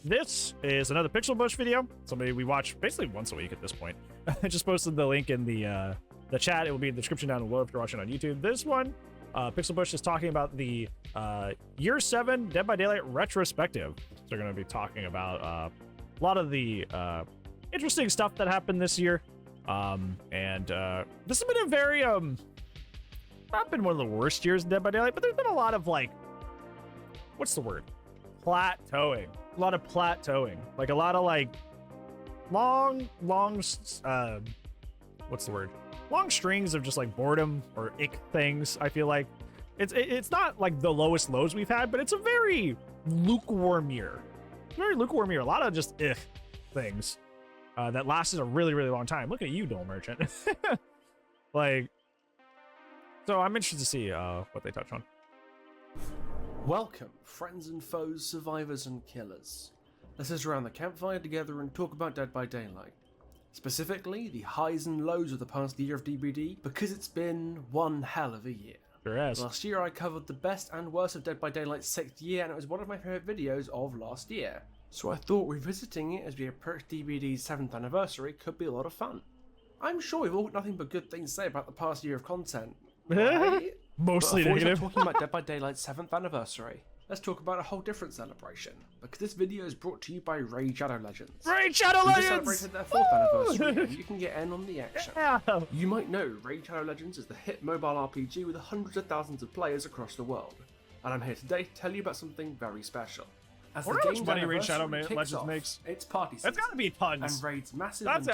this is another Pixelbush video. Somebody we watch basically once a week at this point. I just posted the link in the chat. It will be in the description down below if you're watching on YouTube. This one, Pixelbush is talking about the Year 7 Dead by Daylight Retrospective. So they're going to be talking about a lot of the interesting stuff that happened this year. This has been a very, not been one of the worst years in Dead by Daylight, but there's been a lot of, like, what's the word? Plateauing. A lot of plateauing. Like, a lot of, like, long, what's the word? Long strings of just, like, boredom or ick things, I feel like. It's not, like, the lowest lows we've had, but it's a very lukewarm year. Very lukewarm year. A lot of just things that lasted a really, really long time. Look at you, Dole Merchant. Like, so I'm interested to see what they touch on. Welcome, friends and foes, survivors and killers. Let's sit around the campfire together and talk about Dead by Daylight. Specifically, the highs and lows of the past year of DBD, because it's been one hell of a year. Sure has. Last year I covered the best and worst of Dead by Daylight's 6th year, and it was one of my favourite videos of last year. So I thought revisiting it as we approach DBD's 7th anniversary could be a lot of fun. I'm sure we've all got nothing but good things to say about the past year of content. Right? Mostly but negative. Talking about Dead by Daylight's 7th anniversary, let's talk about a whole different celebration, because this video is brought to you by Raid Shadow Legends. Raid Shadow They Legends! celebrated their 4th anniversary, and you can get in on the action. Yeah. You might know Raid Shadow Legends is the hit mobile RPG with hundreds of thousands of players across the world, and I'm here today to tell you about something very special. As Wonder how much money Raid Shadow anniversary kicks Legends off, makes. it's party season. That's gotta be tons. And Raid's massive That's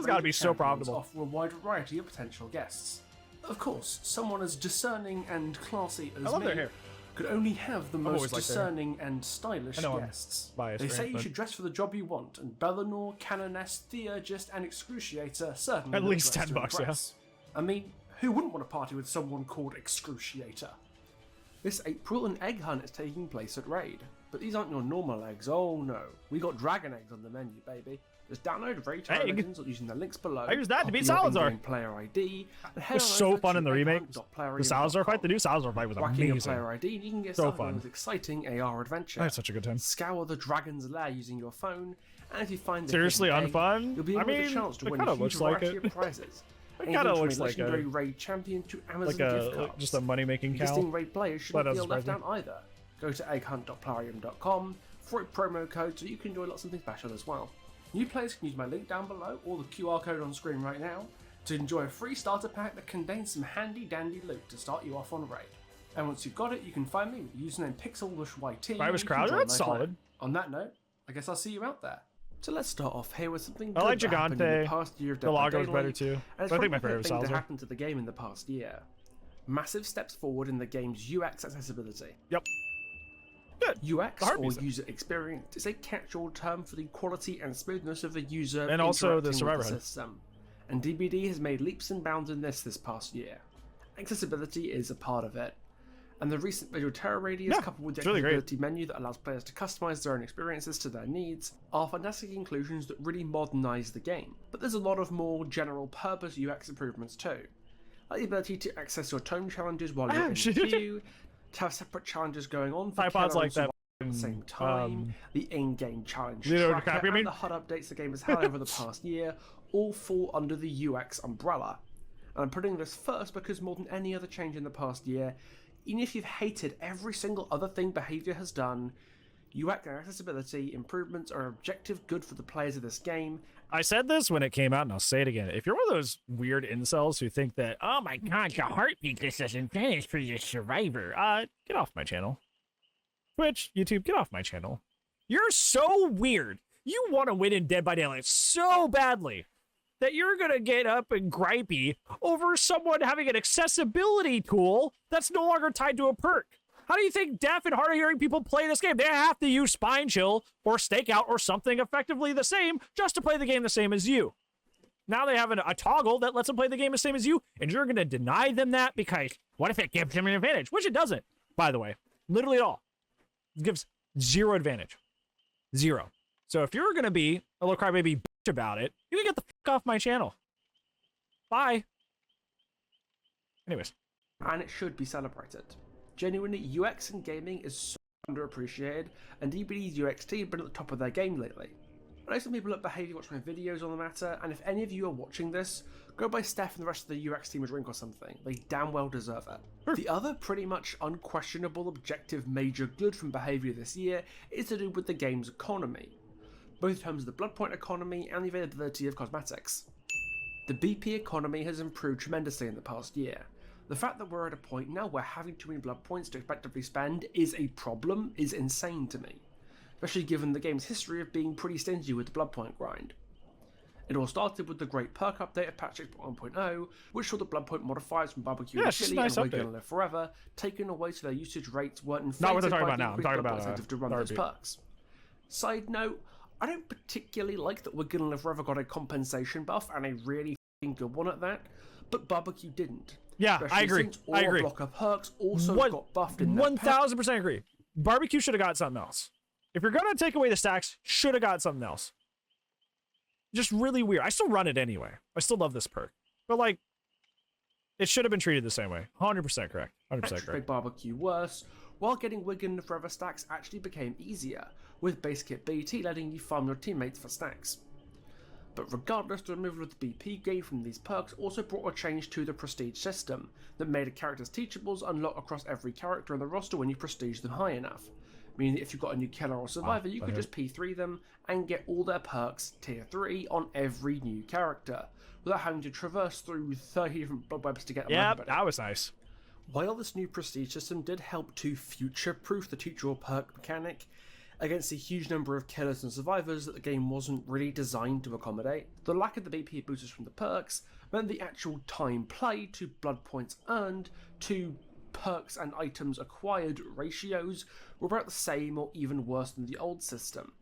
gotta be so profitable. offer a wide variety of potential guests. Of course, someone as discerning and classy as I love me their hair. could only have the always most liked their hair. discerning and stylish I know I'm guests. biased, They say right, you but- should dress for the job you want, and Bellinor, Canoness, Theurgist, and Excruciator certainly At look least dressed to $10, yeah. impress. I mean, who wouldn't want to party with someone called Excruciator? This April, an egg hunt is taking place at Raid. But these aren't your normal eggs, oh no. We got dragon eggs on the menu, baby. Just download Raid Shadow Egg? Legends using the links below. I use that to beat copy your Salazar. in-game player ID. And head It was on so over fun to in the remake. The Salazar fight, the new Salazar fight was Whack in your amazing. player ID and you can get So started fun. on this exciting AR adventure. I had such a good time. Scour the dragon's lair using your phone, and if you find the Seriously hidden egg, unfun? you'll be I in with mean, a chance to it win kinda a huge looks like variety it. of prizes. It kinda looks like legendary a Raid champion to Amazon like gift a cards. just a money making cow. Existing Raid players shouldn't That feel left doesn't out either. Go to egghunt.plarium.com for a promo code so you can enjoy lots of something special as well. New players can use my link down below or the QR code on screen right now to enjoy a free starter pack that contains some handy dandy loot to start you off on Raid. And once you've got it, you can find me with username PixelbushYT. If I was Crowder, that's solid. On that note, I guess I'll see you out there. So let's start off here with something I good like that happened in Gigante. the past year of The Dead by logo was better Daylight, too. and But it's I think my probably favorite is the thing that Salazar. happened to the game in the past year. Massive steps forward in the game's UX accessibility. Yep. Good. UX, The heart or music. user experience, is a catch-all term for the quality and smoothness of a user And also the interacting survivor with the HUD. system. And DBD has made leaps and bounds in this past year. Accessibility is a part of it. And the recent visual terror radius, Yeah, coupled with the it's really great. accessibility menu that allows players to customize their own experiences to their needs, are fantastic inclusions that really modernize the game. But there's a lot of more general purpose UX improvements too. Like the ability to access your tome challenges while you're in shit. the queue, to have separate challenges going on for Tripods killer like that. at the same time, the in-game challenge Leonardo tracker, DiCaprio, I mean? and the HUD updates the game has had over the past year all fall under the UX umbrella. And I'm putting this first because more than any other change in the past year, even if you've hated every single other thing behaviour has done, UX and accessibility improvements are objective good for the players of this game. I said this when it came out, and I'll say it again. If you're one of those weird incels who think that, oh my god, the heartbeat just doesn't finish for the survivor, get off my channel. Twitch, YouTube, get off my channel. You're so weird. You want to win in Dead by Daylight so badly that you're gonna get up and gripey over someone having an accessibility tool that's no longer tied to a perk. How do you think deaf and hard of hearing people play this game? They have to use Spine Chill or Stakeout or something effectively the same just to play the game the same as you. Now they have a toggle that lets them play the game the same as you, and you're going to deny them that because what if it gives them an advantage? Which it doesn't, by the way. Literally at all. It gives zero advantage. Zero. So if you're going to be a little crybaby bitch about it, you can get the fuck off my channel. Bye. Anyways. And it should be celebrated. Genuinely, UX in gaming is so underappreciated, and DBD's UX team have been at the top of their game lately. I know some people at Behaviour watch my videos on the matter, and if any of you are watching this, go buy Steph and the rest of the UX team a drink or something. They damn well deserve it. The other pretty much unquestionable objective major good from Behaviour this year is to do with the game's economy, both in terms of the blood point economy and the availability of cosmetics. The BP economy has improved tremendously in the past year. The fact that we're at a point now where having too many blood points to effectively spend is a problem is insane to me, especially given the game's history of being pretty stingy with the blood point grind. It all started with the great perk update of patch 1.0, which saw the blood point modifiers from Barbecue initially and We're Gonna Live Forever taken away so their usage rates weren't inflated. Not what they're talking about now. I'm talking about incentive to run those perks. Side note, I don't particularly like that We're Gonna Live Forever got a compensation buff, and a really good one at that, but Barbecue didn't. Yeah, I agree. Since all I agree. blocker perks also got buffed in 1000% agree. Barbecue should have got something else. If you're gonna take away the stacks, should have got something else. Just really weird. I still run it anyway. I still love this perk, but like, it should have been treated the same way. 100% correct. 100% correct. Barbecue worse, while getting Wigan Forever stacks actually became easier, with base kit BT letting you farm your teammates for stacks. But regardless, the removal of the BP gained from these perks also brought a change to the prestige system that made a character's teachables unlock across every character on the roster when you prestige them high enough. Meaning that if you've got a new killer or survivor, you could just P3 them and get all their perks tier 3 on every new character, without having to traverse through 30 different blood webs to get them. Yeah, that was nice. While this new prestige system did help to future-proof the teacher perk mechanic against a huge number of killers and survivors that the game wasn't really designed to accommodate, the lack of the BP boosters from the perks meant the actual time played to blood points earned to perks and items acquired ratios were about the same or even worse than the old system.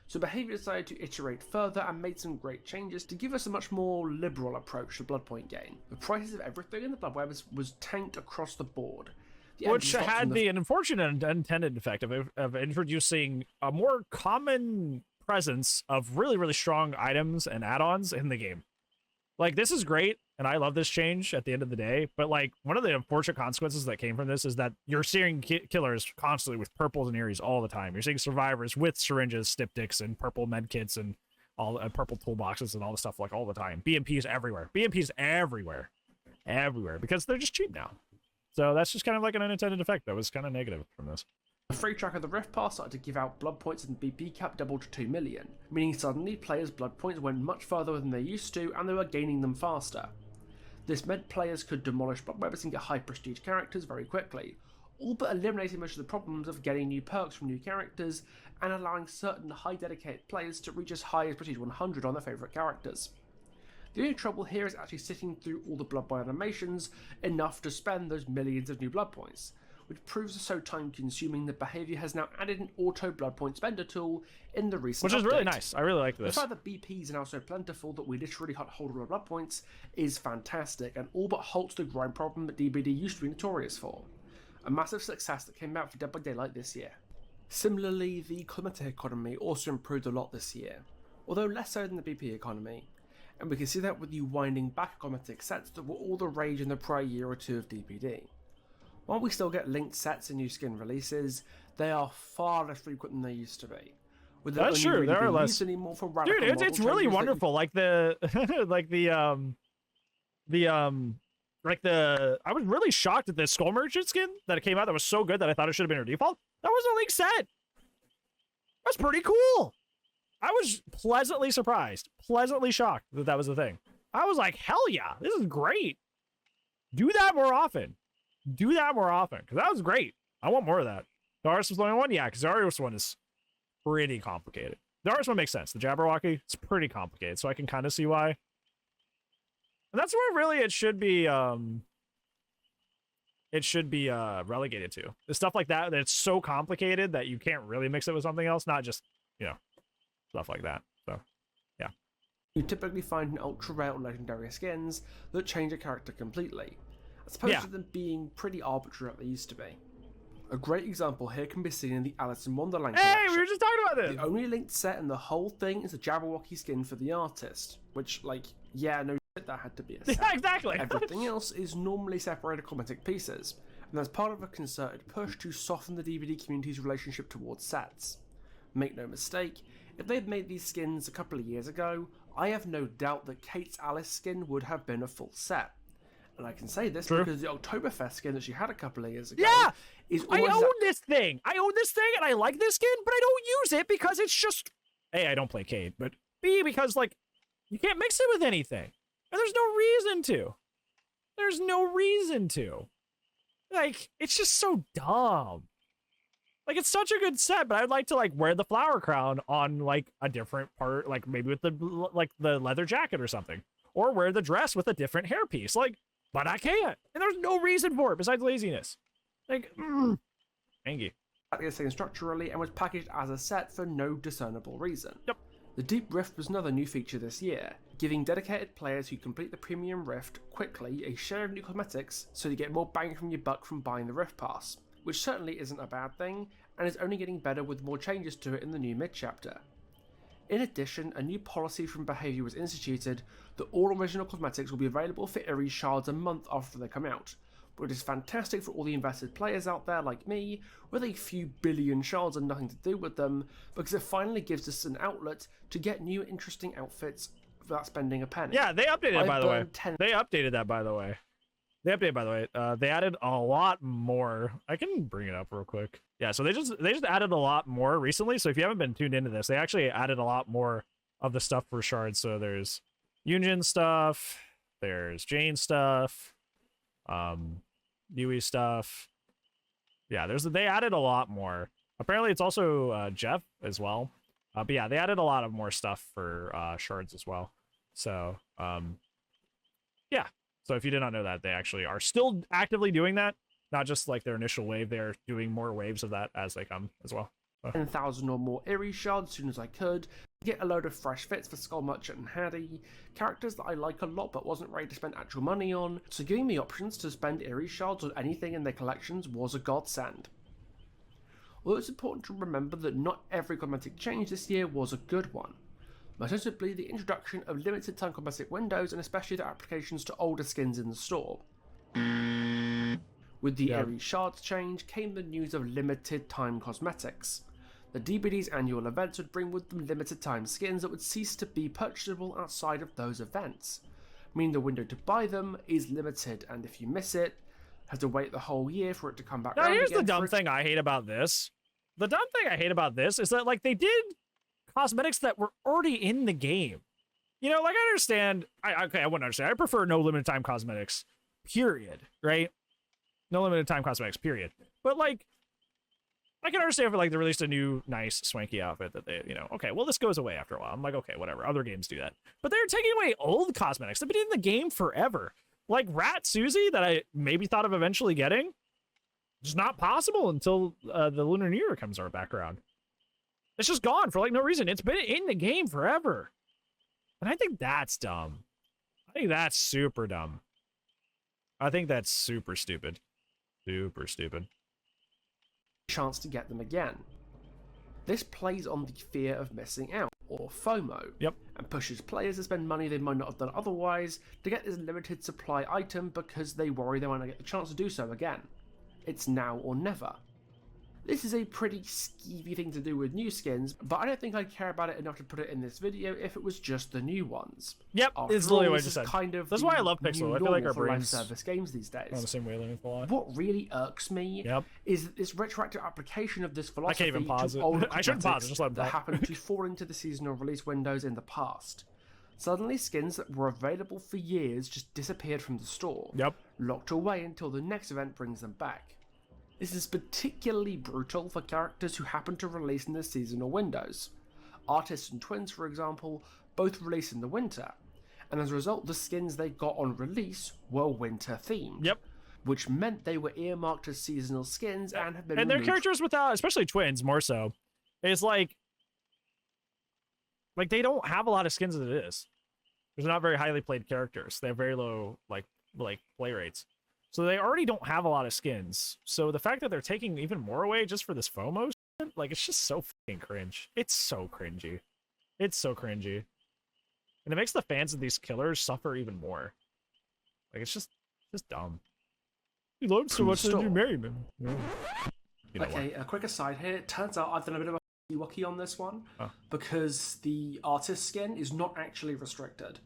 So Behaviour decided to iterate further and made some great changes to give us a much more liberal approach to blood point gain. The prices of everything in the blood web was tanked across the board. Which had the unfortunate unintended effect of introducing a more common presence of really, really strong items and add-ons in the game. Like, this is great, and I love this change at the end of the day, but like, one of the unfortunate consequences that came from this is that you're seeing killers constantly with purples and Aries all the time. You're seeing survivors with syringes, styptics, and purple medkits and all purple toolboxes and all the stuff like all the time. BMPs everywhere. BMPs everywhere. Everywhere. Because they're just cheap now. So that's just kind of like an unintended effect that was kind of negative from this. The free track of the Rift Pass started to give out blood points and the BP cap doubled to 2 million, meaning suddenly players' blood points went much further than they used to and they were gaining them faster. This meant players could demolish blood webs and get high prestige characters very quickly, all but eliminating most of the problems of getting new perks from new characters and allowing certain high dedicated players to reach as high as prestige 100 on their favourite characters. The only trouble here is actually sitting through all the blood point animations enough to spend those millions of new blood points, which proves so time consuming that Behaviour has now added an auto blood point spender tool in the recent Which is really update. nice. I really like this. The fact that BPs are now so plentiful that we literally hold all our blood points is fantastic and all but halts the grind problem that DBD used to be notorious for. A massive success that came out for Dead by Daylight this year. Similarly, the cosmetic economy also improved a lot this year, although less so than the BP economy, and we can see that with you winding back cosmetic sets that were all the rage in the prior year or two of DBD. While we still get linked sets and new skin releases, they are far less frequent than they used to be. That's true. There are less. Anymore for Dude, it's really wonderful. Like I was really shocked at this Skull Merchant skin that came out that was so good that I thought it should have been her default. That was a link set. That's pretty cool. I was pleasantly surprised, pleasantly shocked that that was the thing. I was like, hell yeah, this is great. Do that more often. Do that more often, because that was great. I want more of that. The Darius was the only one? Yeah, because the Darius one is pretty complicated. The Darius one makes sense. The Jabberwocky, it's pretty complicated, so I can kind of see why. And that's where really it should be relegated to. The stuff like that that's so complicated that you can't really mix it with something else, not just, stuff like that. So, yeah. You typically find an ultra rare or legendary skins that change a character completely, as opposed to them being pretty arbitrary like they used to be. A great example here can be seen in the Alice in Wonderland collection. Hey, we were just talking about this! The only linked set in the whole thing is a Jabberwocky skin for the artist, which, no shit, that had to be a set. Yeah, exactly. Everything else is normally separated cosmetic pieces, and as part of a concerted push to soften the DBD community's relationship towards sets. Make no mistake, if they'd made these skins a couple of years ago, I have no doubt that Kate's Alice skin would have been a full set. And I can say this because the Oktoberfest skin that she had a couple of years ago is I own this thing! I own this thing and I like this skin, but I don't use it because it's just... A, I don't play Kate, but B, because, like, you can't mix it with anything. And there's no reason to. There's no reason to. Like, it's just so dumb. Like, it's such a good set, but I'd like to, like, wear the flower crown on, like, a different part, like, maybe with the, like, the leather jacket or something. Or wear the dress with a different hairpiece. Like, but I can't. And there's no reason for it besides laziness. Like, Angie. This thing structurally and was packaged as a set for no discernible reason. Yep. The Deep Rift was another new feature this year, giving dedicated players who complete the Premium Rift quickly a share of new cosmetics so you get more bang from your buck from buying the Rift Pass, which certainly isn't a bad thing, and is only getting better with more changes to it in the new mid-chapter. In addition, a new policy from Behaviour was instituted that all original cosmetics will be available for Ares shards a month after they come out, which is fantastic for all the invested players out there like me, with a few billion shards and nothing to do with them, because it finally gives us an outlet to get new interesting outfits without spending a penny. Yeah, they updated it, by the way. They updated that, by the way. They added a lot more. I can bring it up real quick. Yeah, so they just added a lot more recently. So if you haven't been tuned into this, they actually added a lot more of the stuff for shards. So there's Union stuff, there's Jane stuff, Yui stuff. Yeah, they added a lot more. Apparently it's also Jeff as well. But yeah, they added a lot of more stuff for shards as well. So yeah. So if you did not know that, they actually are still actively doing that. Not just like their initial wave, they're doing more waves of that as they come as well. 10,000 or more Ares shards as soon as I could, get a load of fresh fits for Skull Merchant and Hattie, characters that I like a lot but wasn't ready to spend actual money on, so giving me options to spend Ares shards on anything in their collections was a godsend. Although it's important to remember that not every cosmetic change this year was a good one. Most notably the introduction of limited time cosmetic windows and especially their applications to older skins in the store. With the Ares shards change came the news of limited time cosmetics. The DBD's annual events would bring with them limited time skins that would cease to be purchasable outside of those events, meaning the window to buy them is limited, and if you miss it, have to wait the whole year for it to come back. Now here's the dumb thing I hate about this. The dumb thing I hate about this is that, like, they did cosmetics that were already in the game. You know, like, I understand. I wouldn't understand. I prefer no limited time cosmetics, period. Right? No limited time cosmetics, period. But, like, I can understand if, like, they released a new, nice, swanky outfit that they, you know, okay, well, this goes away after a while. I'm like, okay, whatever. Other games do that. But they're taking away old cosmetics. They've been in the game forever. Like Rat Susie, that I maybe thought of eventually getting. It's not possible until the Lunar New Year comes back around. It's just gone for, like, no reason. It's been in the game forever. And I think that's dumb. I think that's super dumb. I think that's super stupid. Super stupid. Chance to get them again. This plays on the fear of missing out, or FOMO, and pushes players to spend money they might not have done otherwise to get this limited supply item because they worry they might not get the chance to do so again. It's now or never. This is a pretty skeevy thing to do with new skins, but I don't think I'd care about it enough to put it in this video if it was just the new ones. Yep, it's literally what I just said. Kind of that's why I love Pixel. I feel like our brains live service games these days. On the same wavelength a lot. What really irks me is this retroactive application of this philosophy I can't even pause it. I shouldn't pause it. Just let it that happened to fall into the seasonal release windows in the past. Suddenly, skins that were available for years just disappeared from the store, locked away until the next event brings them back. This is particularly brutal for characters who happen to release in the seasonal windows. Artists and Twins, for example, both release in the winter, and as a result the skins they got on release were winter themed. Which meant they were earmarked as seasonal skins and have been their characters without, especially Twins more so, is like they don't have a lot of skins as it is. There's not very highly played characters. They have very low like play rates. So they already don't have a lot of skins. So the fact that they're taking even more away just for this FOMO shit, like, it's just so fucking cringe. It's so cringy. It's so cringy. And it makes the fans of these killers suffer even more. Like, it's just dumb. You love him so much that you Store. marry him. Yeah. You know Okay, a quick aside here. It turns out I've done a bit of a wiki on this one Oh. because the artist skin is not actually restricted.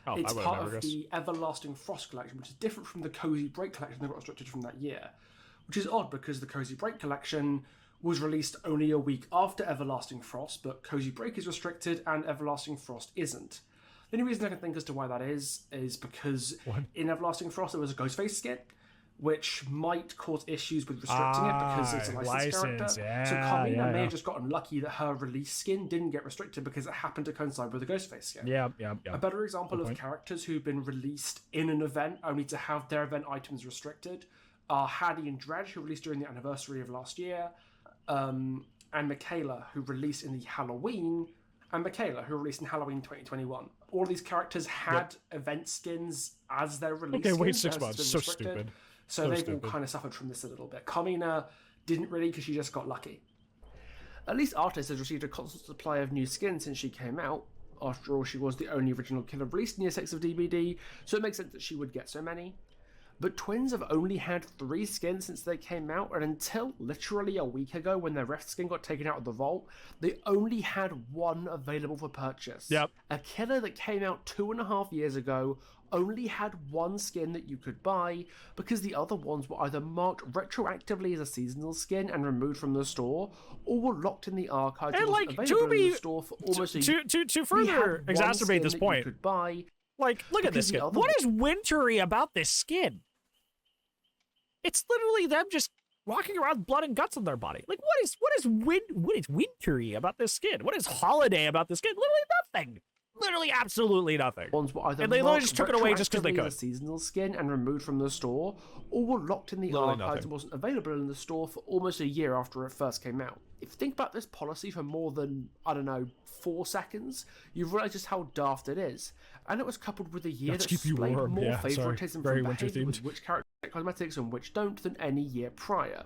Oh, It's I would've part never of guessed. the Everlasting Frost collection, which is different from the Cozy Break collection that got restricted from that year. Which is odd because the Cozy Break collection was released only a week after Everlasting Frost, but Cozy Break is restricted and Everlasting Frost isn't. The only reason I can think as to why that is because in Everlasting Frost there was a Ghostface skin, which might cause issues with restricting it because it's a licensed character. Yeah, So Carmina may have just gotten lucky that her release skin didn't get restricted because it happened to coincide with the Ghostface skin. Yeah. A better example of characters who've been released in an event only to have their event items restricted are Hattie and Dredge, who released during the anniversary of last year, and Michaela, who released in the Halloween, and Michaela, who released in Halloween 2021. All these characters had event skins as their release skins. Okay, wait 6 as months. been So restricted. stupid. So they've all kind of suffered from this a little bit. Carmina didn't really because she just got lucky. At least Artis has received a constant supply of new skins since she came out. After all, she was the only original killer released in year 6 of DBD, so it makes sense that she would get so many. But Twins have only had 3 skins since they came out, and until literally a week ago when their Rift skin got taken out of the vault, they only had 1 available for purchase. Yep. A killer that came out 2.5 years ago only had 1 skin that you could buy because the other ones were either marked retroactively as a seasonal skin and removed from the store, or were locked in the archives And, and like, wasn't to available in be- the store for almost a year. To further exacerbate this point, could buy. like, look at because this the skin. other What is wintry about this skin? It's literally them just walking around with blood and guts on their body. Like, what is wintry about this skin? What is holiday about this skin? Literally nothing. Literally absolutely nothing. Ones were either And they literally marked just took it away just 'cause they retroactively could. as a seasonal skin and removed from the store, or were locked in the Literally archives nothing. and wasn't available in the store for almost a year after it first came out. If you think about this policy for more than, 4 seconds, you realise just how daft it is. And it was coupled with a year Let's that keep you displayed warm. more Yeah, sorry. favouritism Very from winter behaviour with themed. which characters get cosmetics and which don't than any year prior.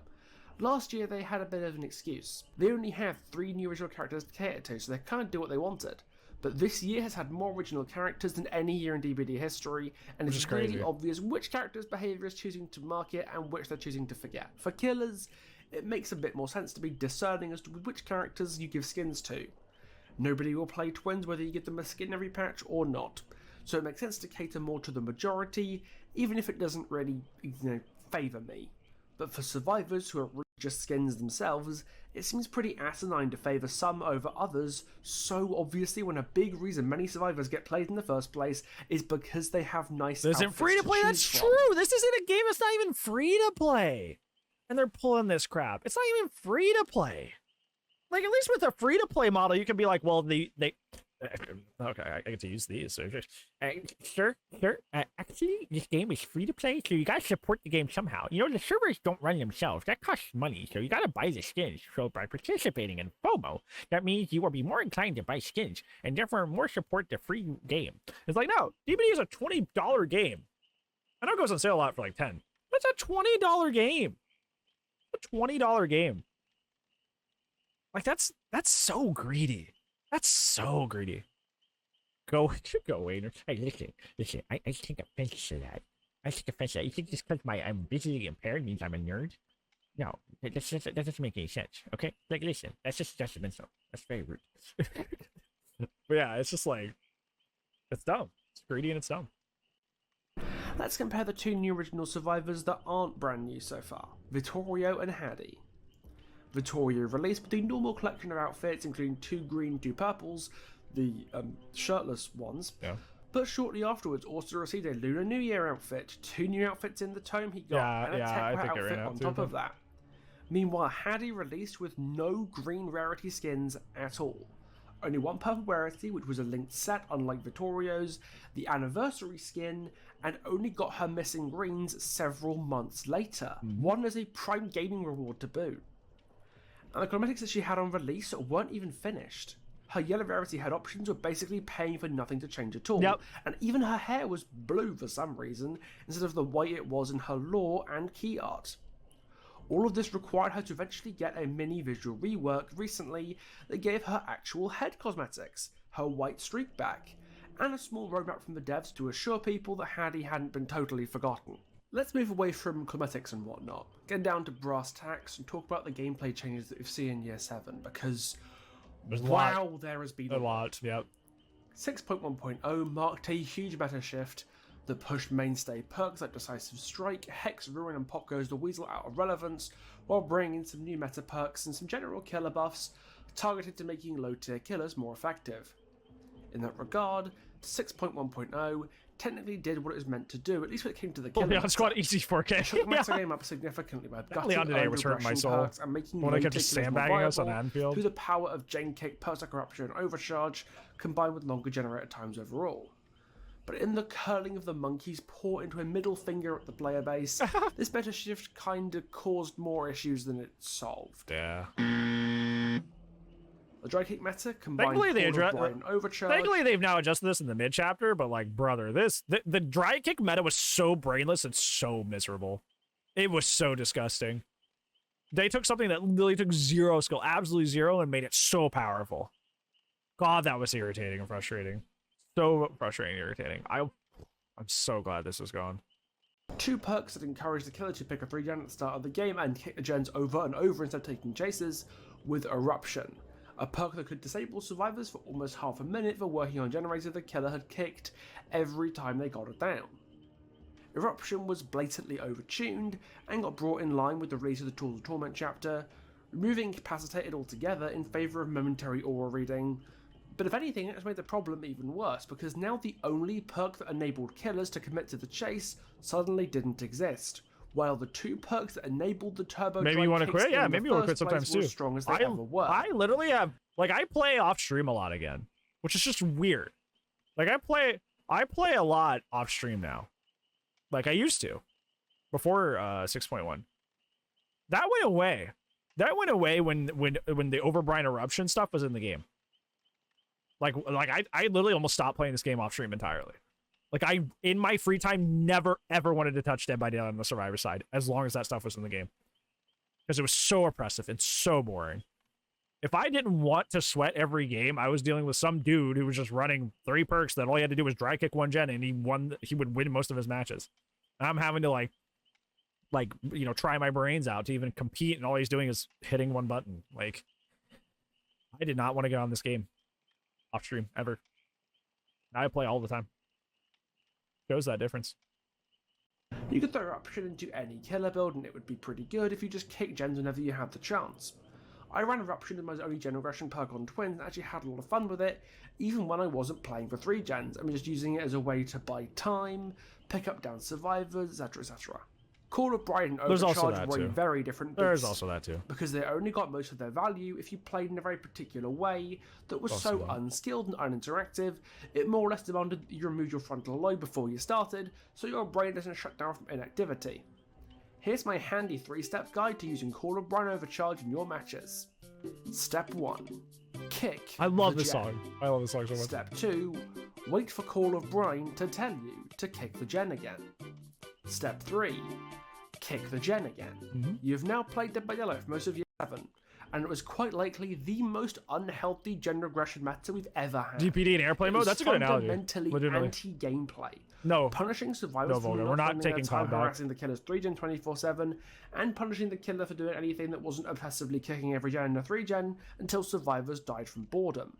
Last year they had a bit of an excuse. They only have 3 new original characters to cater to, so they can't do what they wanted. But this year has had more original characters than any year in DBD history, and Which it's is crazy. really obvious which characters' behaviour is choosing to market and which they're choosing to forget. For killers, it makes a bit more sense to be discerning as to which characters you give skins to. Nobody will play Twins whether you give them a skin every patch or not, so it makes sense to cater more to the majority, even if it doesn't really, favour me. But for survivors who are really just skins themselves, it seems pretty asinine to favour some over others so obviously when a big reason many survivors get played in the first place is because they have nice This isn't outfits free to play. That's choose from. true. This isn't a game that's not even free to play. And they're pulling this crap. It's not even free to play. Like, at least with a free to play model, you can be like, well, they okay, I get to use these. So sure. Actually, this game is free to play, so you gotta support the game somehow. You know, the servers don't run themselves. That costs money, so you gotta buy the skins. So by participating in FOMO, that means you will be more inclined to buy skins, and therefore more support the free game. It's like, no, DBD is a $20 game. I know it goes on sale a lot for like 10. But it's a $20 game. A $20 game. Like, that's so greedy. That's so greedy. Go away. Hey, listen. I take offense to that. I take offense to that. You think just because I'm visually impaired means I'm a nerd? No, that doesn't make any sense. Okay, like, listen, that's just judgmental. That's very rude. But yeah, it's just like, it's dumb. It's greedy and it's dumb. Let's compare the 2 new original survivors that aren't brand new so far, Vittorio and Hattie. Vittorio released with the normal collection of outfits, including 2 green, 2 purples, the shirtless ones. Yeah. But shortly afterwards, also received a Lunar New Year outfit, 2 new outfits in the tome he got, and a I Tekra think it outfit ran out on too, top but- of that. Meanwhile, Hattie released with no green rarity skins at all. Only 1 purple rarity, which was a linked set, unlike Vittorio's, the anniversary skin, and only got her missing greens several months later. One as a Prime Gaming reward to boot. And the cosmetics that she had on release weren't even finished. Her yellow rarity head options were basically paying for nothing to change at all. Yep. And even her hair was blue for some reason, instead of the white it was in her lore and key art. All of this required her to eventually get a mini visual rework recently that gave her actual head cosmetics, her white streak back, and a small roadmap from the devs to assure people that Hattie hadn't been totally forgotten. Let's move away from cosmetics and whatnot, get down to brass tacks and talk about the gameplay changes that we've seen in Year 7, because wow, there has been a lot. Yep. 6.1.0 marked a huge meta shift that pushed mainstay perks like Decisive Strike, Hex, Ruin, and Pop Goes the Weasel out of relevance, while bringing in some new meta perks and some general killer buffs targeted to making low-tier killers more effective. In that regard, 6.1.0 technically did what it was meant to do, at least when it came to the killer. Leon Squad easy 4K. It took the meta game up significantly by gutting Leon today was hurting my soul and making when I kept just sandbagging us on Anfield through the power of Jane Kick, perks like Corruption, and Overcharge, combined with longer generator times overall. But in the curling of the monkeys pour into a middle finger at the player base, this meta shift kinda caused more issues than it solved. Yeah. The dry kick meta combined Overcharge. Thankfully, they've now adjusted this in the mid chapter, but like, brother, the dry kick meta was so brainless and so miserable. It was so disgusting. They took something that literally took zero skill, absolutely zero, and made it so powerful. God, that was irritating and frustrating. So frustrating and irritating. I'm so glad this is gone. Two perks that encourage the killer to pick a 3-gen at the start of the game and kick the gens over and over instead of taking chases, with Eruption, a perk that could disable survivors for almost half a minute for working on generator the killer had kicked every time they got it down. Eruption was blatantly overtuned and got brought in line with the release of the Tools of Torment chapter, removing Incapacitated altogether in favour of momentary aura reading. But if anything, it has made the problem even worse, because now the only perk that enabled killers to commit to the chase suddenly didn't exist, while the two perks that enabled the turbo maybe you want to quit? Yeah, maybe you want to quit sometimes too. As strong as they ever were. I literally have, like, I play off stream a lot again, which is just weird. Like, I play a lot off stream now, like I used to before 6.1. That went away. That went away when the Overbrine Eruption stuff was in the game. Like I literally almost stopped playing this game off stream entirely. Like, I, in my free time, never ever wanted to touch Dead by Daylight on the Survivor side as long as that stuff was in the game, because it was so oppressive and so boring. If I didn't want to sweat every game, I was dealing with some dude who was just running 3 perks that all he had to do was dry kick 1 gen and he would win most of his matches. And I'm having to like you know, try my brains out to even compete, and all he's doing is hitting 1 button. Like, I did not want to get on this game off stream ever. Now I play all the time. Shows that difference. You could throw Eruption into any killer build and it would be pretty good if you just kick gens whenever you had the chance. I ran Eruption as my only gen regression perk on Twins and actually had a lot of fun with it, even when I wasn't playing for 3 gens. I'm just using it as a way to buy time, pick up down survivors, etc, etc. Call of Bran and Overcharge were very different. There's also that too. Because they only got most of their value if you played in a very particular way that was so unskilled and uninteractive, it more or less demanded that you remove your frontal lobe before you started, so your brain doesn't shut down from inactivity. Here's my handy 3-step guide to using Call of Bran Overcharge in your matches. Step 1. Kick. I love this song. I love this song so much. Step 2. Wait for Call of Bran to tell you to kick the gen again. Step 3. Kick the gen again. You've now played Dead by Daylight for most of Year 7, and it was quite likely the most unhealthy gen regression meta we've ever had. DBD in airplane mode? That's a good analogy. Fundamentally anti-gameplay. No. Punishing survivors for we're not taking time harassing the killer's 3-gen 24/7, and punishing the killer for doing anything that wasn't obsessively kicking every gen in a 3-gen until survivors died from boredom.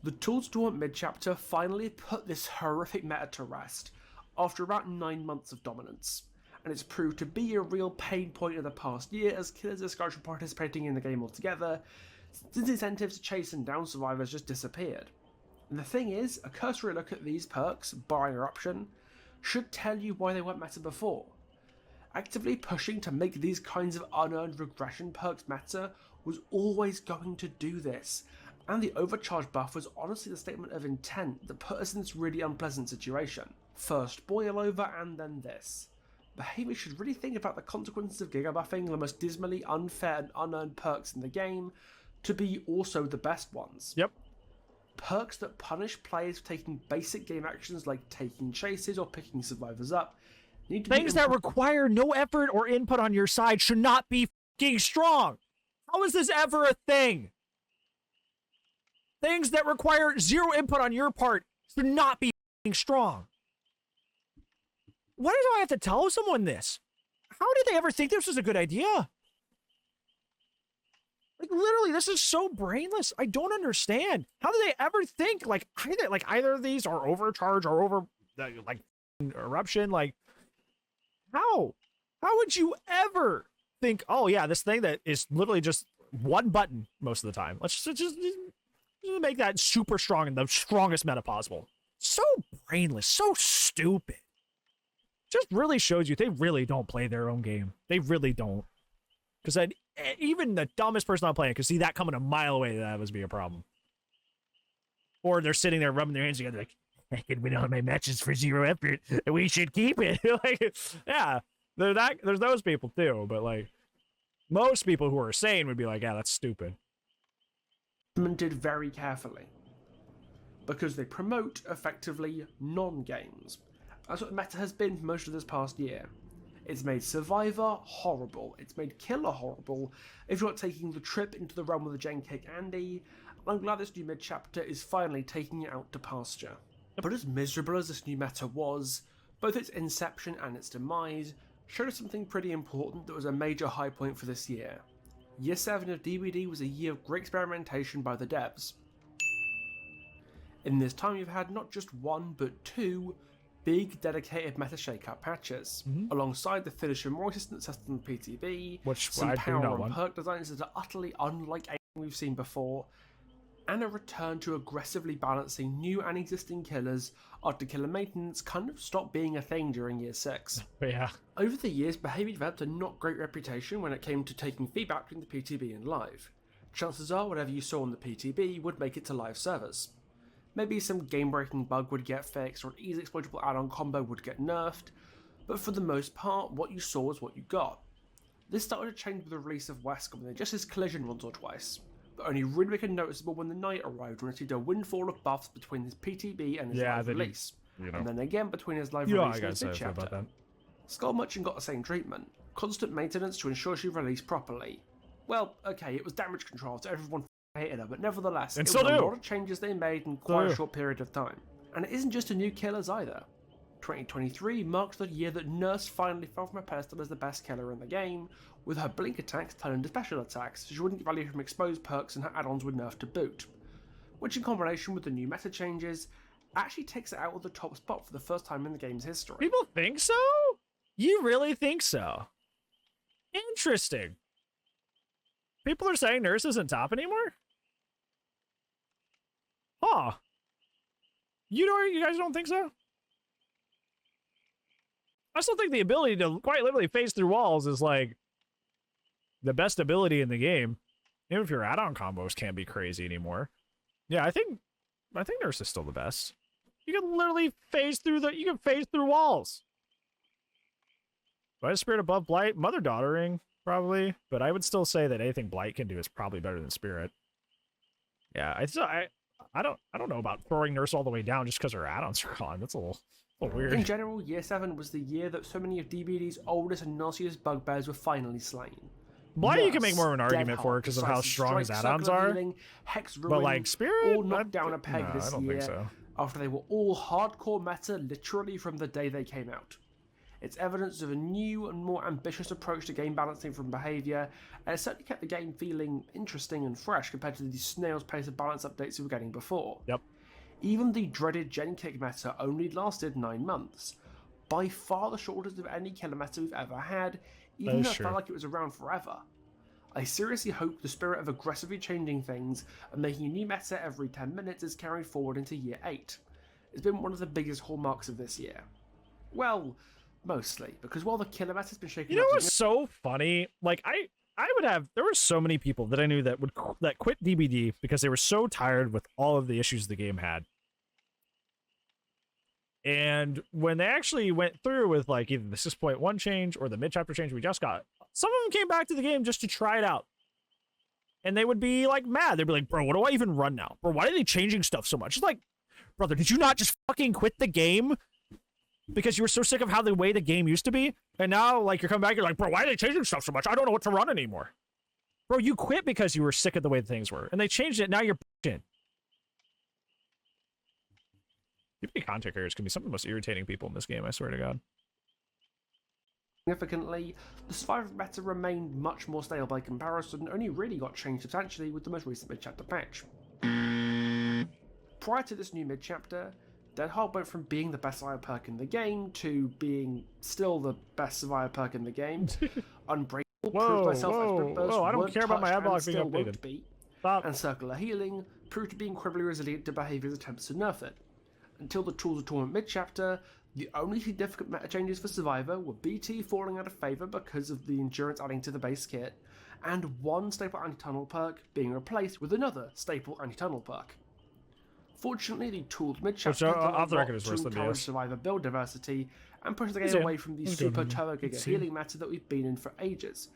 The Tools of Torment mid-chapter finally put this horrific meta to rest, after about 9 months of dominance, and it's proved to be a real pain point of the past year as killers discouraged from participating in the game altogether, since incentives to chase and down survivors just disappeared. And the thing is, a cursory look at these perks, barring Eruption, should tell you why they weren't meta before. Actively pushing to make these kinds of unearned regression perks meta was always going to do this, and the overcharge buff was honestly the statement of intent that put us in this really unpleasant situation. First boil over and then this. Behaviour should really think about the consequences of gigabuffing the most dismally unfair and unearned perks in the game to be also the best ones. Yep. Perks that punish players for taking basic game actions like taking chases or picking survivors up need to Things that require no effort or input on your side should not be f***ing strong. How is this ever a thing? Things that require zero input on your part should not be f***ing strong. Why do I have to tell someone this? How did they ever think this was a good idea? Like, literally, this is so brainless. I don't understand. How did they ever think, like, either of these are overcharge or over, like, eruption? Like, how? How would you ever think, oh, yeah, this thing that is literally just one button most of the time. Let's just make that super strong and the strongest meta possible. So brainless, so stupid. Just really shows you they really don't play their own game. They really don't. Because even the dumbest person not playing could see that coming a mile away that was be a problem. Or they're sitting there rubbing their hands together like, I can win all my matches for 0 effort. We should keep it. Like, yeah, there's those people too. But like, most people who are sane would be like, yeah, that's stupid. Implemented very carefully. Because they promote, effectively, non-games. That's what meta has been for most of this past year. It's made Survivor horrible. It's made Killer horrible. If you're not taking the trip into the realm of the Gen Kick Andy, I'm glad this new mid-chapter is finally taking it out to pasture. But as miserable as this new meta was, both its inception and its demise showed us something pretty important that was a major high point for this year. Year 7 of DBD was a year of great experimentation by the devs. In this time you've had not just one, but two big dedicated meta shake-up patches, alongside the finisher more consistent system on the PTB, which some I do power not and want. perk designs that are utterly unlike anything we've seen before, and a return to aggressively balancing new and existing killers after killer maintenance kind of stopped being a thing during year 6. But yeah. Over the years, Behaviour developed a not great reputation when it came to taking feedback between the PTB and live. Chances are whatever you saw on the PTB would make it to live servers. Maybe some game-breaking bug would get fixed, or an easy exploitable add-on combo would get nerfed, but for the most part, what you saw was what you got. This started to change with the release of Westcom, when they just his collision once or twice, but only really became noticeable when the night arrived, when it received a windfall of buffs between his PTB and his live release, and then again between his live release and his mid-chapter. Skull Merchant got the same treatment, constant maintenance to ensure she released properly. Well, okay, it was damage control, so everyone hated her, but nevertheless, it was a lot of changes they made in quite a short period of time. And it isn't just a new killers either. 2023 marked the year that Nurse finally fell from her pedestal as the best killer in the game, with her blink attacks turned into special attacks, so she wouldn't get value from exposed perks and her add-ons were nerfed to boot. Which in combination with the new meta changes, actually takes it out of the top spot for the first time in the game's history. People think so? You really think so? Interesting. People are saying Nurse isn't top anymore? Huh. You guys don't think so? I still think the ability to quite literally phase through walls is like the best ability in the game. Even if your add-on combos can't be crazy anymore. Yeah, I think Nurse is still the best. You can literally phase through walls. By Spirit above Blight, Mother-Daughtering, probably, but I would still say that anything Blight can do is probably better than Spirit. Yeah, I don't know about throwing Nurse all the way down just because her add-ons are gone. That's a little weird. In general, Year 7 was the year that so many of DBD's oldest and nastiest bugbears were finally slain. Blight you can make more of an argument for because of how strong his add-ons are. Hex Ruin, but like Spirit, all knocked down a peg this I don't year think so. After they were all hardcore meta literally from the day they came out. It's evidence of a new and more ambitious approach to game balancing from Behaviour, and it certainly kept the game feeling interesting and fresh compared to the snail's pace of balance updates we were getting before. Yep. Even the dreaded Gen Kick meta only lasted 9 months. By far the shortest of any killer meta we've ever had, even though it felt like it was around forever. I seriously hope the spirit of aggressively changing things and making a new meta every 10 minutes is carried forward into Year 8. It's been one of the biggest hallmarks of this year. Well, mostly, because while the killer meta has been shaking up... You know what's so funny? Like, there were so many people that I knew that quit DBD because they were so tired with all of the issues the game had. And when they actually went through with like either the 6.1 change or the mid-chapter change we just got, some of them came back to the game just to try it out. And they would be like mad. They'd be like, bro, what do I even run now? Bro, why are they changing stuff so much? It's like, brother, did you not just fucking quit the game because you were so sick of how the way the game used to be? And now, like, you're coming back, you're like, bro, why are they changing stuff so much? I don't know what to run anymore. Bro, you quit because you were sick of the way things were. And they changed it, now you're bitching. DBD content creators can be some of the most irritating people in this game, I swear to God. significantly, the Survivor meta remained much more stable by comparison and only really got changed substantially with the most recent mid-chapter patch. Prior to this new mid-chapter, Dead Hard went from being the best survivor perk in the game to being still the best survivor perk in the game. Unbreakable proved myself as Sprint Burst I don't care about my ad block being still updated. won't be, Stop. and Circular Healing proved to be incredibly resilient to behaviour's attempts to nerf it. Until the Tools of Torment mid-chapter, the only significant meta changes for Survivor were BT falling out of favour because of the endurance adding to the base kit, and one staple anti-tunnel perk being replaced with another staple anti-tunnel perk. Fortunately, the Tools mid-chapter did a lot to encourage Survivor build diversity and push the game away from the super turbo giga healing meta that we've been in for ages,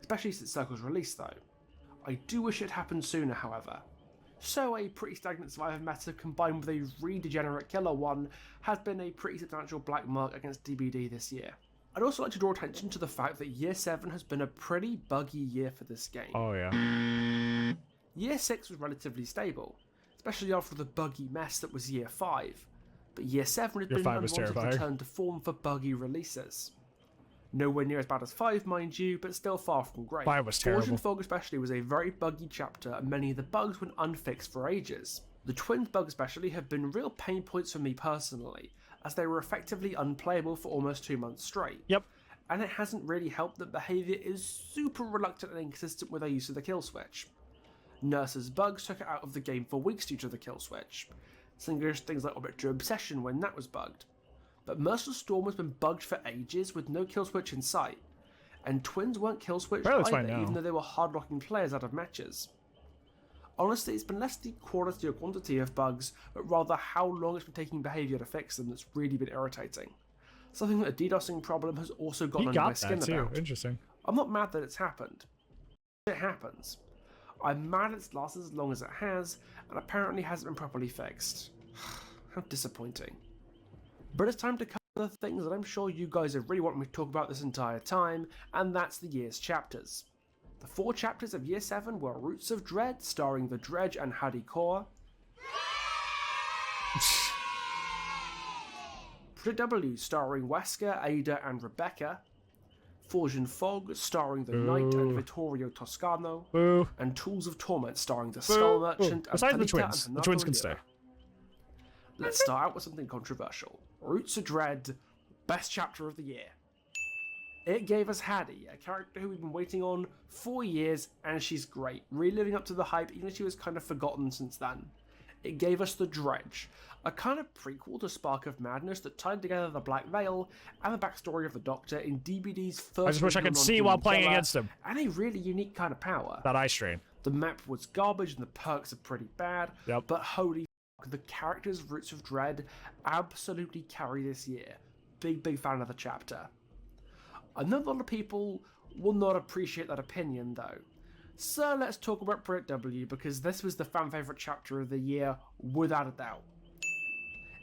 especially since Circle's release though. I do wish it happened sooner, however. So a pretty stagnant Survivor meta combined with a redegenerate killer one has been a pretty substantial black mark against DBD this year. I'd also like to draw attention to the fact that Year 7 has been a pretty buggy year for this game. Oh yeah. Year 6 was relatively stable, especially after the buggy mess that was Year 5, but Year 7 has been an unwanted return to form for buggy releases. Nowhere near as bad as 5, mind you, but still far from great. 5 was terrible. Forge and Fog especially was a very buggy chapter, and many of the bugs went unfixed for ages. The Twins bugs especially have been real pain points for me personally, as they were effectively unplayable for almost 2 months straight. Yep. And it hasn't really helped that behaviour is super reluctant and inconsistent with their use of the kill switch. Nurse's bugs took it out of the game for weeks due to the kill switch. Things like Obituary Obsession when that was bugged. But Merciless Storm has been bugged for ages with no kill switch in sight, and Twins weren't kill switched either, even though they were hard locking players out of matches. Honestly, it's been less the quality or quantity of bugs, but rather how long it's been taking behaviour to fix them that's really been irritating. Something that a DDoSing problem has also gotten under my skin about. Interesting. I'm not mad that it's happened. It happens. I'm mad it's lasted as long as it has, and apparently hasn't been properly fixed. How disappointing. But it's time to cover the things that I'm sure you guys have really wanted me to talk about this entire time, and that's the year's chapters. The 4 chapters of Year 7 were Roots of Dread, starring the Dredge and Hadi Core, Project W, starring Wesker, Ada and Rebecca, Forge and Fog, starring the Knight and Vittorio Toscano, and Tools of Torment, starring the Skull Merchant and Besides the twins can stay. Let's start out with something controversial. Roots of Dread, best chapter of the year. It gave us Hadi, a character who we've been waiting on for years, and she's great, really living up to the hype even if she was kind of forgotten since then. It gave us the Dredge, a kind of prequel to Spark of Madness that tied together the Black Veil and the backstory of the Doctor in DBD's first. I just wish I could see while playing against him. And a really unique kind of power. That eye strain. The map was garbage and the perks are pretty bad, but holy the characters of Roots of Dread absolutely carry this year. Big fan of the chapter. I know a lot of people will not appreciate that opinion though. So let's talk about Project W, because this was the fan favourite chapter of the year without a doubt.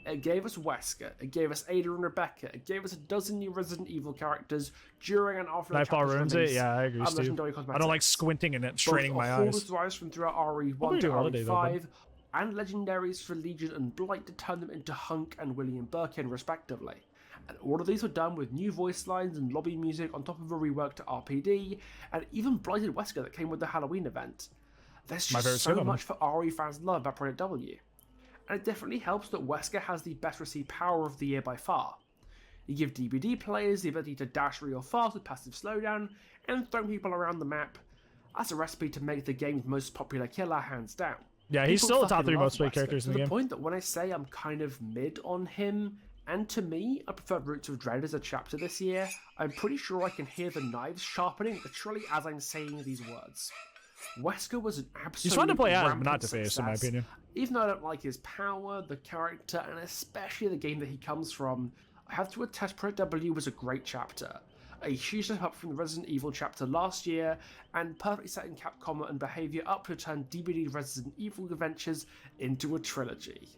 It gave us Wesker, it gave us Ada and Rebecca, it gave us a dozen new Resident Evil characters during and after the Nightfall ruins release, it, yeah, I agree, Steve. I don't like squinting in it, straining my eyes. Both rise from throughout RE1 to RE5, and legendaries for Legion and Blight to turn them into Hunk and William Birkin respectively. And all of these were done with new voice lines and lobby music on top of a reworked RPD, and even Blighted Wesker that came with the Halloween event. There's just so much for RE fans love about Project W. And it definitely helps that Wesker has the best received power of the year by far. You give DBD players the ability to dash real fast with passive slowdown, and throw people around the map. That's a recipe to make the game's most popular killer, hands down. Yeah, he's still the top 3 most played characters in the game. To the point that when I say I'm kind of mid on him, and to me, I prefer Roots of Dread as a chapter this year, I'm pretty sure I can hear the knives sharpening literally as I'm saying these words. Wesker was an absolute He's fun to play as, but not to success. face, in my opinion. Even though I don't like his power, the character, and especially the game that he comes from, I have to attest Project W was a great chapter. A huge step up from the Resident Evil chapter last year, and perfectly setting Capcom and behaviour up to turn DBD Resident Evil adventures into a trilogy.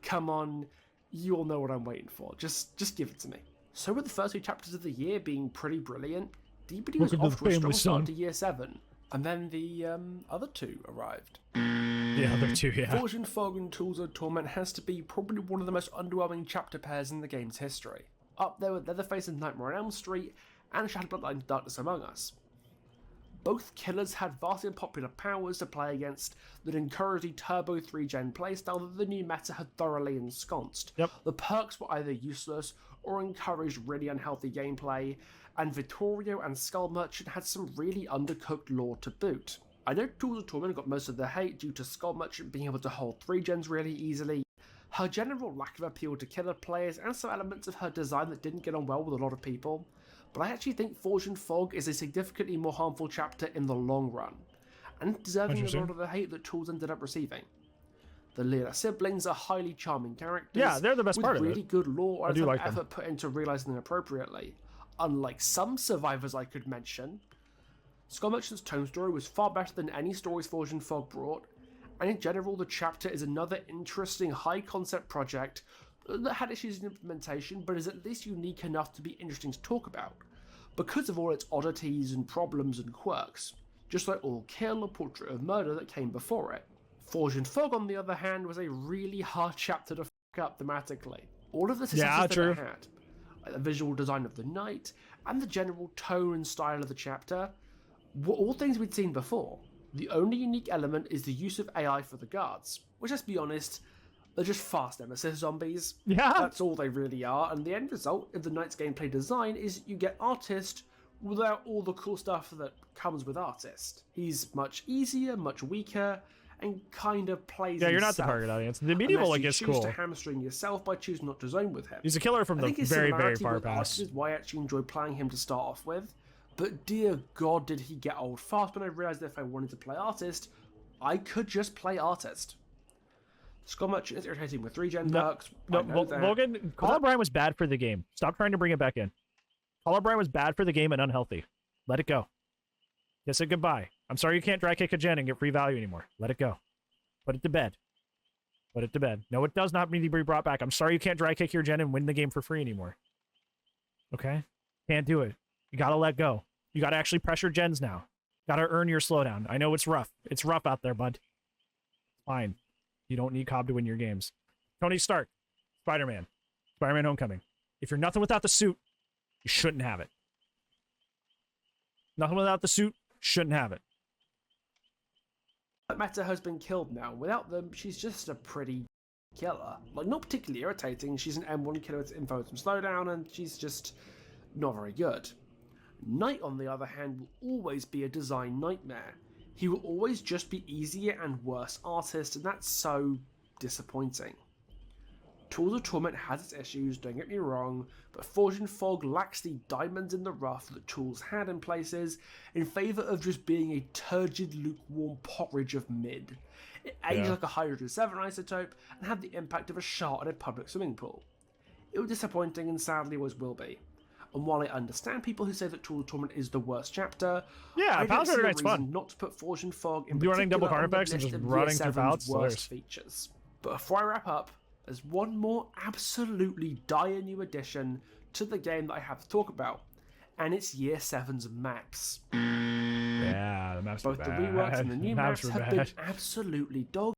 Come on, you all know what I'm waiting for. Just give it to me. So with the first 2 chapters of the year being pretty brilliant, DBD was off to a strong start to Year 7, and then the other 2 arrived. The other 2, yeah. Forge and Fog and Tools of Torment has to be probably one of the most underwhelming chapter pairs in the game's history. Up there with Leatherface and Nightmare on Elm Street, and Shadow Bloodline Darkness Among Us. Both killers had vastly unpopular powers to play against that encouraged the Turbo 3-gen playstyle that the new meta had thoroughly ensconced. Yep. The perks were either useless or encouraged really unhealthy gameplay, and Vittorio and Skull Merchant had some really undercooked lore to boot. I know Tools of Torment got most of the hate due to Skull Merchant being able to hold 3 gens really easily, her general lack of appeal to killer players, and some elements of her design that didn't get on well with a lot of people. But I actually think Forge and Fog is a significantly more harmful chapter in the long run, and deserving a lot of the hate that Tools ended up receiving. The Lila siblings are highly charming characters. Yeah, they're the best part of it. With really good lore and like effort put into realising them appropriately. Unlike some survivors I could mention, Skull Merchant's tone story was far better than any stories Forge and Fog brought, and in general the chapter is another interesting high-concept project that had issues in implementation, but is at least unique enough to be interesting to talk about, because of all its oddities and problems and quirks, just like All Kill or Portrait of Murder that came before it. Forge and Fog, on the other hand, was a really hard chapter to fuck up thematically. All of the successes that it had, like the visual design of the night, and the general tone and style of the chapter, were all things we'd seen before. The only unique element is the use of AI for the guards, which, let's be honest, they're just fast Nemesis zombies. Yeah. That's all they really are, and the end result of the Knight's gameplay design is you get Artist without all the cool stuff that comes with Artist. He's much easier, much weaker, and kind of plays Yeah, you're not himself, the target audience. The medieval like is cool. You choose to hamstring yourself by choosing not to zone with him. He's a killer from the very, very far past. Artist is why I actually enjoyed playing him to start off with, but dear God did he get old fast when I realised that if I wanted to play Artist, I could just play Artist. Skull Merchant is irritating with 3-gen perks. No, Logan, Caller Brian was bad for the game. Stop trying to bring it back in. Caller Brian was bad for the game and unhealthy. Let it go. Kiss it goodbye. I'm sorry you can't dry kick a gen and get free value anymore. Let it go. Put it to bed. Put it to bed. No, it does not need to be brought back. I'm sorry you can't dry kick your gen and win the game for free anymore. Okay? Can't do it. You gotta let go. You gotta actually pressure gens now. Gotta earn your slowdown. I know it's rough. It's rough out there, bud. Fine. You don't need Cobb to win your games. Tony Stark. Spider-Man. Spider-Man Homecoming. If you're nothing without the suit, you shouldn't have it. Nothing without the suit, shouldn't have it. That meta has been killed now. Without them, she's just a pretty killer. Like, not particularly irritating. She's an M1 killer with info and some slowdown, and she's just not very good. Knight, on the other hand, will always be a design nightmare. He will always just be easier and worse Artist, and that's so disappointing. Tools of Torment has its issues, don't get me wrong, but Forge and Fog lacks the diamonds in the rough that Tools had in places, in favour of just being a turgid, lukewarm porridge of mid. It aged like a Hydrogen 7 isotope, and had the impact of a shark in a public swimming pool. It was disappointing, and sadly always will be. And while I understand people who say that Tools of Torment is the worst chapter, I don't see a reason fun. not to put Forge and Fog in running double card on the effects and list just of running Year through 7's pallets. worst features. But before I wrap up, there's one more absolutely dire new addition to the game that I have to talk about, and it's Year 7's maps. Yeah, the maps Both were the bad. reworks and the new maps have bad. been absolutely dog.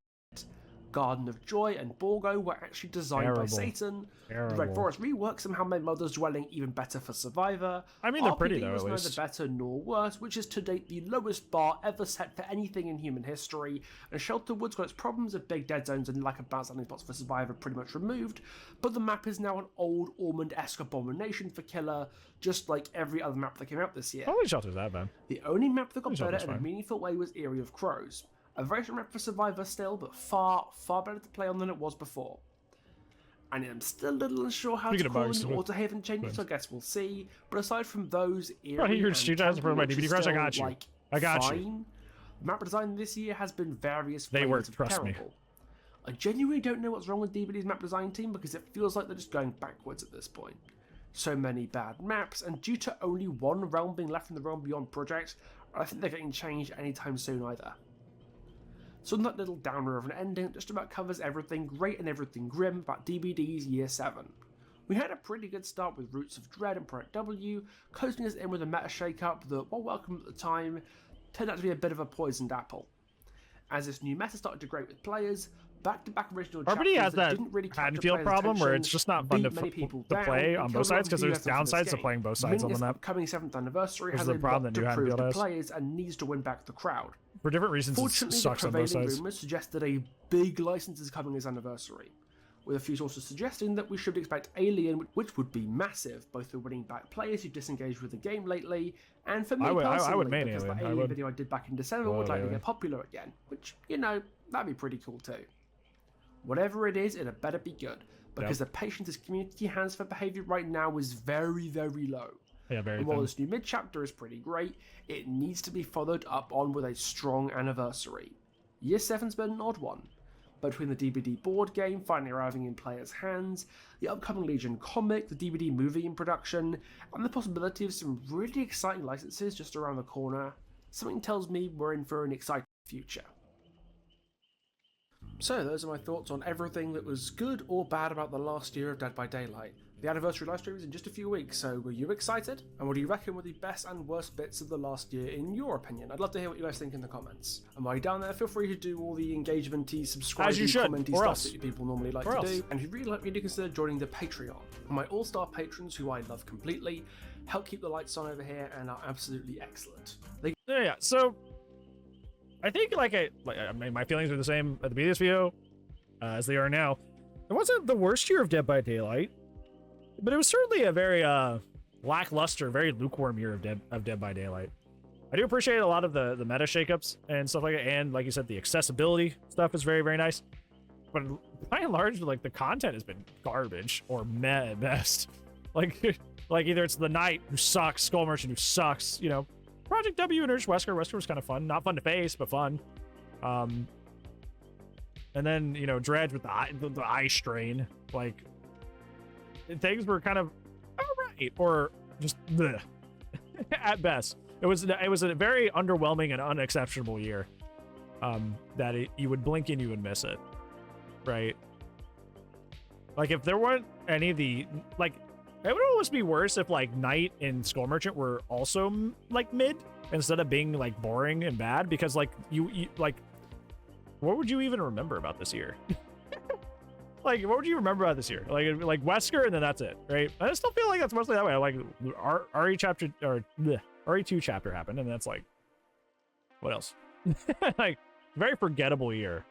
Garden of Joy and Borgo were actually designed by Satan. The Red Forest rework somehow made Mother's Dwelling even better for Survivor. I mean, they're pretty RPD though, was at neither least. better nor worse, which is to date the lowest bar ever set for anything in human history. And Shelter Woods got its problems of big dead zones and lack of balanced landing spots for Survivor pretty much removed, but the map is now an old Ormond-esque abomination for Killer, just like every other map that came out this year. Holy Shelter's that bad. The only map that got better in a fine. meaningful way was Eyrie of Crows. A very strong map for Survivor still, but far, far better to play on than it was before. And I'm still a little unsure how to call in the Waterhaven changes, so I guess we'll see. But aside from those, Eyrie you're and strategizing for my Temple, DBD which crash. is I got still, you. I got fine. you. Map design this year has been various They flavors work, of trust me. terrible. I genuinely don't know what's wrong with DBD's map design team because it feels like they're just going backwards at this point. So many bad maps, and due to only one realm being left in the Realm Beyond project, I don't think they're getting changed anytime soon either. So that little downer of an ending just about covers everything great and everything grim about DBD's Year 7. We had a pretty good start with Roots of Dread and Project W, closing us in with a meta shake-up that, while welcome at the time, turned out to be a bit of a poisoned apple. As this new meta started to grate with players, back-to-back original RBD chapters has that didn't really capture Haddonfield players' problem where attention, it's just not fun beat many people to down, play and on killed both a lot sides of because there's enthusiasm for this downsides to game. playing both sides on the Minions map. upcoming 7th anniversary This has is a the problem lot that to New prove to Haddonfield has. players and needs to win back the crowd. For different reasons, it Fortunately, the sucks on both prevailing sides. rumours suggest that a big license is coming this anniversary, with a few sources suggesting that we should expect Alien, which would be massive, both for winning back players who disengaged with the game lately, and for me I would personally, main because Alien. the Alien video I did back in December would like to Alien. get popular again, which, you know, that'd be pretty cool too. Whatever it is, it had better be good, because the patience this community has for behaviour right now is very, very low. Yeah, very And while thin. this new mid-chapter is pretty great, it needs to be followed up on with a strong anniversary. Year 7's been an odd one. Between the DBD board game finally arriving in players' hands, the upcoming Legion comic, the DBD movie in production, and the possibility of some really exciting licenses just around the corner, something tells me we're in for an exciting future. So those are my thoughts on everything that was good or bad about the last year of Dead by Daylight. The anniversary livestream is in just a few weeks, so were you excited? And what do you reckon were the best and worst bits of the last year in your opinion? I'd love to hear what you guys think in the comments. And while you're down there, feel free to do all the engagement-y, subscribe-y, comment-y stuff that people normally like to do. And if you really like me, do consider joining the Patreon. And my all-star patrons, who I love completely, help keep the lights on over here and are absolutely excellent. Yeah, so I think I mean, my feelings are the same at the beginning of this video as they are now. It wasn't the worst year of Dead by Daylight, but it was certainly a very lackluster, very lukewarm year of Dead by Daylight. I do appreciate a lot of the meta shakeups and stuff like that, and like you said, the accessibility stuff is very, very nice. But by and large, like, the content has been garbage or meh at best. Like either it's the Knight who sucks, Skull Merchant who sucks, you know. Project W and Urge Wesker. Wesker was kind of fun. Not fun to face, but fun. And then, you know, Dredge with the eye strain. Like, things were kind of alright, or just bleh, at best. It was a very underwhelming and unexceptional year. That you would blink and you would miss it, right? Like, if there weren't any of the, like, it would almost be worse if, like, Knight and Skull Merchant were also, like, mid instead of being, like, boring and bad, because, like, you like, what would you even remember about this year? Like, what would you remember about this year? Like Wesker, and then that's it, right? I still feel like that's mostly that way. Like, RE chapter, or bleh, RE2 chapter happened, and that's like, what else? Like, very forgettable year.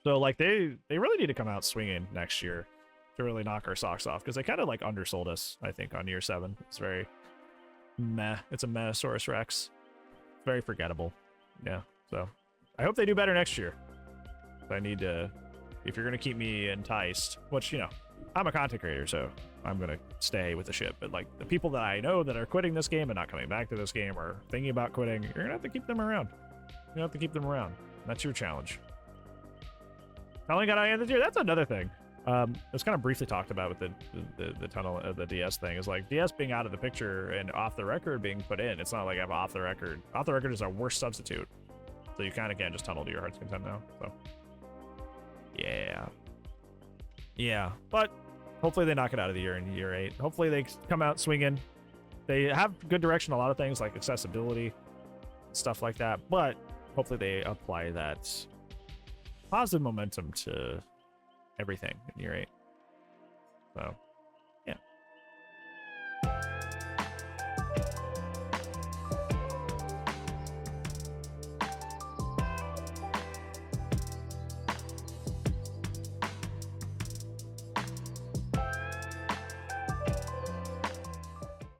So, like, they really need to come out swinging next year to really knock our socks off, because they kind of, like, undersold us, I think, on year 7. It's very meh. It's a Metasaurus Rex. It's very forgettable. Yeah, so I hope they do better next year. I need to, if you're going to keep me enticed, which, you know, I'm a content creator, so I'm going to stay with the ship. But, like, the people that I know that are quitting this game and not coming back to this game or thinking about quitting, you're going to have to keep them around. You're going to have to keep them around. That's your challenge. How long got I in this year? That's another thing. It was kind of briefly talked about with the tunnel, the DS thing. Is like DS being out of the picture and off the record being put in. It's not like I have off the record. Off the record is our worst substitute. So you kind of can't just tunnel to your heart's content now. So yeah, but hopefully they knock it out of the year in year 8. Hopefully they come out swinging. They have good direction on a lot of things like accessibility, stuff like that, but hopefully they apply that positive momentum to everything in year 8. So